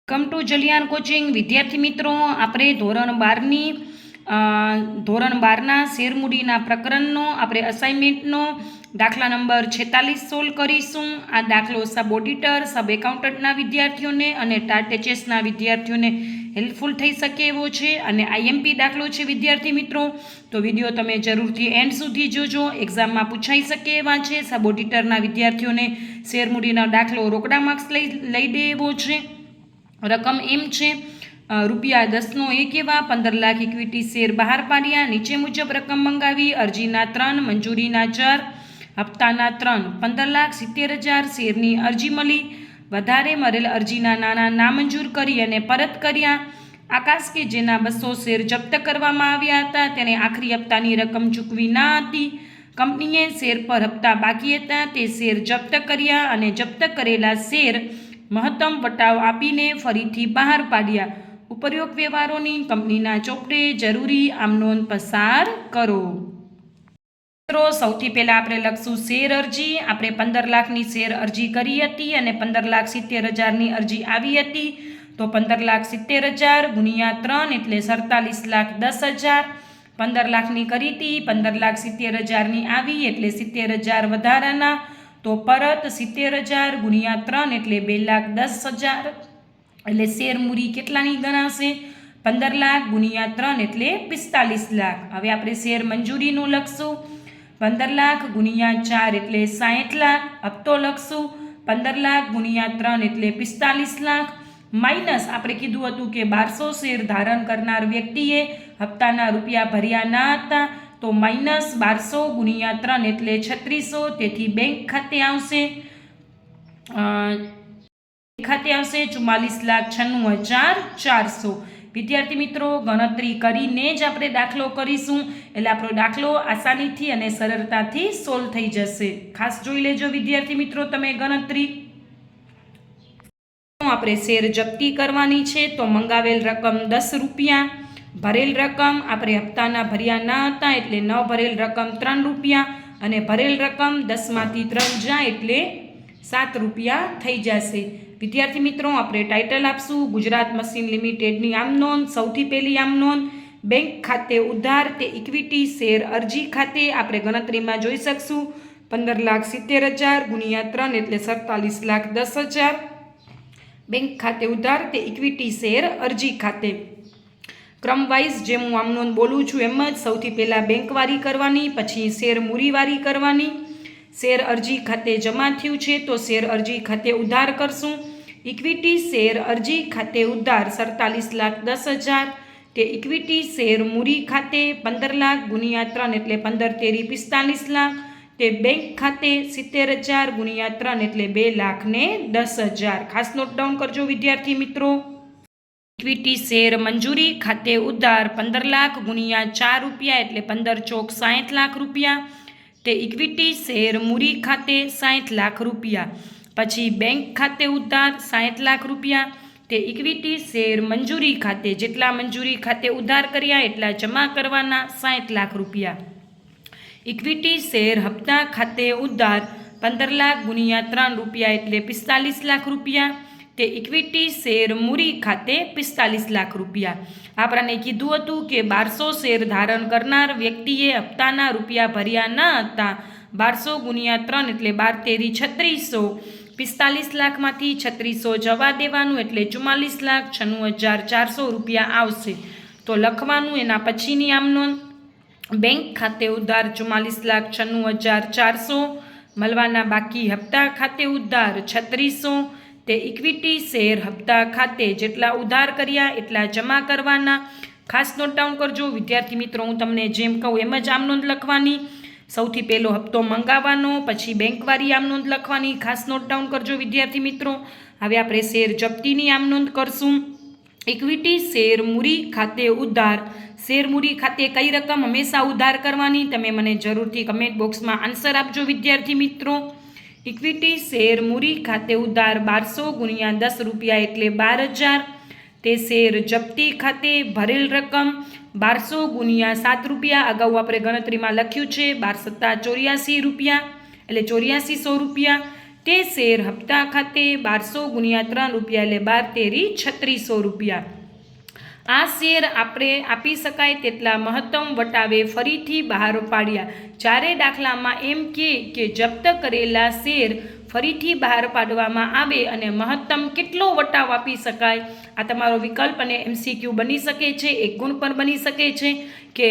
Welcome to જલિયાન coaching. વિદ્યાર્થી મિત્રો, આપણે ધોરણ બારના શેરમૂડીના પ્રકરણનો આપણે અસાઇનમેન્ટનો દાખલા નંબર 46 સોલ્વ કરીશું. આ દાખલો સબ ઓડિટર, સબ એકાઉન્ટન્ટના વિદ્યાર્થીઓને અને ટાટેચેસના વિદ્યાર્થીઓને હેલ્પફુલ થઈ શકે એવો છે અને આઈએમપી દાખલો છે. વિદ્યાર્થી મિત્રો, તો વિડીયો તમે જરૂરથી એન્ડ સુધી જોજો. એક્ઝામમાં પૂછાઈ શકે એવા છે. સબ ઓડિટરના વિદ્યાર્થીઓને શેરમૂડીનો દાખલો રોકડા માર્ક્સ લઈ દે એવો છે. રકમ એમ છે ₹10 એવા 15 લાખ ઇક્વિટી શેર બહાર પાડ્યા. નીચે મુજબ રકમ મંગાવી. અરજીના 3, મંજૂરીના 4, હપ્તાના 3. 15,70,000 શેરની અરજી મળી. વધારે મળેલ અરજીના નાણાં નામંજૂર કરી અને પરત કર્યા. આકાશ કે જેના 200 શેર જપ્ત કરવામાં આવ્યા હતા, તેને આખરી હપ્તાની રકમ ચૂકવી ના હતી. કંપનીએ શેર પર હપ્તા બાકી હતા તે શેર જપ્ત કર્યા અને જપ્ત કરેલા શેર મહત્તમ વટાવ આપીને ફરીથી બહાર પાડ્યા. ઉપરોક્ત વ્યવહારોની કંપનીના ચોપડે જરૂરી આમનોંધ પસાર કરો. મિત્રો, સૌથી પહેલાં આપણે લખશું શેર અરજી. આપણે 15 લાખની શેર અરજી કરી હતી અને 15,70,000ની અરજી આવી હતી. તો 15,70,000 ગુણ્યા 3 એટલે 47,10,000. 15 લાખની કરી હતી, 15,70,000ની આવી એટલે 70,000 વધારાના. તો પરત 70,000 ગુણ્યા 3 એટલે 2,10,000. એટલે શેર મૂડી કેટલાની ગણાશે? 15 લાખ ગુણ્યા 3 એટલે 45 લાખ. હવે આપણે શેર મંજૂરીનું લખશું. 15 લાખ ગુણ્યા 4 એટલે 60 લાખ. હપ્તો લખશું. 15 લાખ ગુણ્યા 3 એટલે 45 લાખ. માઇનસ આપણે કીધું હતું કે 1200 શેર ધારણ કરનાર વ્યક્તિએ હપ્તાના રૂપિયા ભર્યા ના હતા. તો માઇનસ 1200 ગુણ્યા 3 એટલે 3600. તેથી બેંક ખાતે આવશે 44,96,400. વિદ્યાર્થી મિત્રો, ગણતરી કરીને જ આપણે દાખલો કરીશું એટલે આપણો દાખલો આસાનીથી અને સરળતાથી સોલ્વ થઈ જશે. ખાસ જોઈ લેજો વિદ્યાર્થી મિત્રો તમે ગણતરી. આપણે શેર જપ્તી કરવાની છે. તો મંગાવેલ રકમ ₹10. ભરેલ રકમ આપણે હપ્તાના ભર્યા ના હતા એટલે ન ભરેલ રકમ ₹3 અને ભરેલ રકમ 10માંથી 3 જાય એટલે ₹7 થઈ જશે. વિદ્યાર્થી મિત્રો, આપણે ટાઇટલ આપશું ગુજરાત મશીન લિમિટેડની આમ નોંધ. સૌથી પહેલી આમ નોંધ બેંક ખાતે ઉધાર તે ઇક્વિટી શેર અરજી ખાતે આપણે ગણતરીમાં જોઈ શકશું. 15,70,000 ગુણ્યા 3 એટલે 47,10,000. બેંક ખાતે ઉધાર તે ઇક્વિટી શેર અરજી ખાતે. ક્રમવાઇઝ જેમ હું આમ નોંધ બોલું છું એમ જ સૌથી પહેલાં બેંકવારી કરવાની, પછી શેર મૂડીવારી કરવાની. શેર અરજી ખાતે જમા થયું છે તો શેર અરજી ખાતે ઉધાર કરશું. ઇક્વિટી શેર અરજી ખાતે ઉધાર 47,10,000 તે ઇક્વિટી શેર મૂડી ખાતે 15 લાખ ગુણ્યા 3 એટલે 15 તેરી 45 લાખ. તે બેંક ખાતે 70,000 ગુણ્યા 3 એટલે 2,10,000. ખાસ નોટ ડાઉન કરજો વિદ્યાર્થી મિત્રો. ઇક્વિટી શેર મંજૂરી ખાતે ઉધાર 15 લાખ ગુણ્યા ₹4 એટલે 15 ચોક 60 લાખ રૂપિયા. તે ઇક્વિટી શેર મૂડી ખાતે 60 લાખ રૂપિયા. પછી બેંક ખાતે ઉધાર 60 લાખ રૂપિયા. તે ઇક્વિટી શેર મંજૂરી ખાતે જેટલા મંજૂરી ખાતે ઉધાર કર્યા એટલા જમા કરવાના 60 લાખ રૂપિયા. ઇક્વિટી શેર હપ્તા ખાતે ઉધાર 15 લાખ ગુણ્યા ₹3 એટલે 45 લાખ રૂપિયા. તે ઇક્વિટી શેર મૂડી ખાતે 45 લાખ રૂપિયા. આપણને કીધું હતું કે 1200 શેર ધારણ કરનાર વ્યક્તિએ હપ્તાના રૂપિયા ભર્યા ન હતા. 1200 ગુણ્યા 3 એટલે 12 તેરી 3600. 45 લાખમાંથી 3600 જવા દેવાનું એટલે 44,96,400 રૂપિયા આવશે. તો લખવાનું એના પછીની આમ નોંધ. બેંક ખાતે ઉધાર 44,96,400. મળવાના બાકી હપ્તા ખાતે ઉધાર 3600. તે ઇક્વિટી શેર હપ્તા ખાતે જેટલા ઉધાર કર્યા એટલા જમા કરવાના. ખાસ નોટ ડાઉન કરજો વિદ્યાર્થી મિત્રો, હું તમને જેમ કહું એમ જ આમ નોંધ લખવાની. સૌથી પહેલો હપ્તો મંગાવવાનો, પછી બેંકવાળી આમ નોંધ લખવાની. ખાસ નોટ ડાઉન કરજો વિદ્યાર્થી મિત્રો. હવે આપણે શેર જપ્તીની આમ નોંધ કરશું. ઇક્વિટી શેર મૂડી ખાતે ઉધાર. શેર મૂડી ખાતે કઈ રકમ હંમેશા ઉધાર કરવાની? તમે મને જરૂરથી કમેન્ટ બોક્સમાં આન્સર આપજો વિદ્યાર્થી મિત્રો. ઇક્વિટી શેર મૂડી ખાતે ઉધાર 1200 ગુણ્યા ₹10 એટલે 12,000. તે શેર જપ્તી ખાતે ભરેલ રકમ 1200 ગુણ્યા ₹7. અગાઉ આપણે ગણતરીમાં લખ્યું છે 12 × 7 = 84 રૂપિયા એટલે 8400 રૂપિયા. તે શેર હપ્તા ખાતે 1200 ગુણ્યા 3 રૂપિયા એટલે 12 તેરી 3600 રૂપિયા. આ શેર આપણે આપી શકાય તેટલા મહત્તમ વટાવે ફરીથી બહાર પાડ્યા. જ્યારે દાખલામાં એમ કે જપ્ત કરેલા શેર ફરીથી બહાર પાડવામાં આવે અને મહત્તમ કેટલો વટાવ આપી શકાય, આ તમારો વિકલ્પ અને MCQ બની શકે છે. એક ગુણ પણ બની શકે છે કે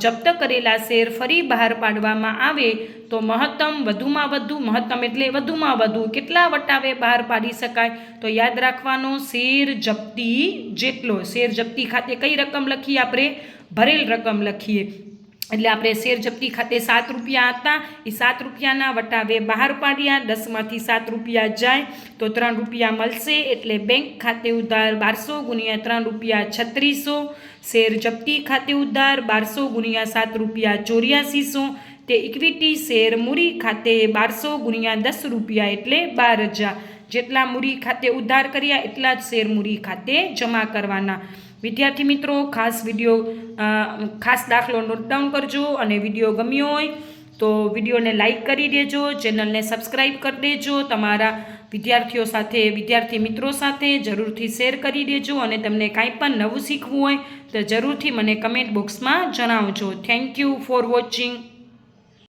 જપ્ત કરેલા શેર ફરી બહાર પાડવામાં આવે તો મહત્તમ વધુમાં વધુ, મહત્તમ એટલે વધુમાં વધુ કેટલા વટાવે બહાર પાડી શકાય. તો યાદ રાખવાનો શેર જપ્તી જેટલો. શેર જપ્તી ખાતે કઈ રકમ લખીએ આપણે? ભરેલ રકમ લખીએ. એટલે આપણે શેર જપ્તી ખાતે 7 રૂપિયા હતા, એ 7 રૂપિયાના વટાવે બહાર પાડ્યા. 10માંથી 7 રૂપિયા જાય તો 3 રૂપિયા મળશે. એટલે બેંક ખાતે ઉધાર 1200 ગુણ્યા 3 રૂપિયા 3600. શેર જપ્તી ખાતે ઉધાર 1200 ગુણ્યા 7 રૂપિયા 8400. તે ઇક્વિટી શેર મૂડી ખાતે 1200 ગુણ્યા 10 રૂપિયા એટલે 12000. જેટલા મૂડી ખાતે ઉધાર કર્યા એટલા જ શેર મૂડી ખાતે જમા કરવાના. વિદ્યાર્થી મિત્રો, ખાસ દાખલો નોટ ડાઉન કરજો અને વિડીયો ગમ્યો હોય તો વિડીયોને લાઈક કરી દેજો, ચેનલને સબસ્ક્રાઈબ કરી દેજો, તમારા વિદ્યાર્થી મિત્રો સાથે જરૂરથી શેર કરી દેજો અને તમને કાંઈ પણ નવું શીખવું હોય તો જરૂરથી મને કમેન્ટ બોક્સમાં જણાવજો. Thank you for watching.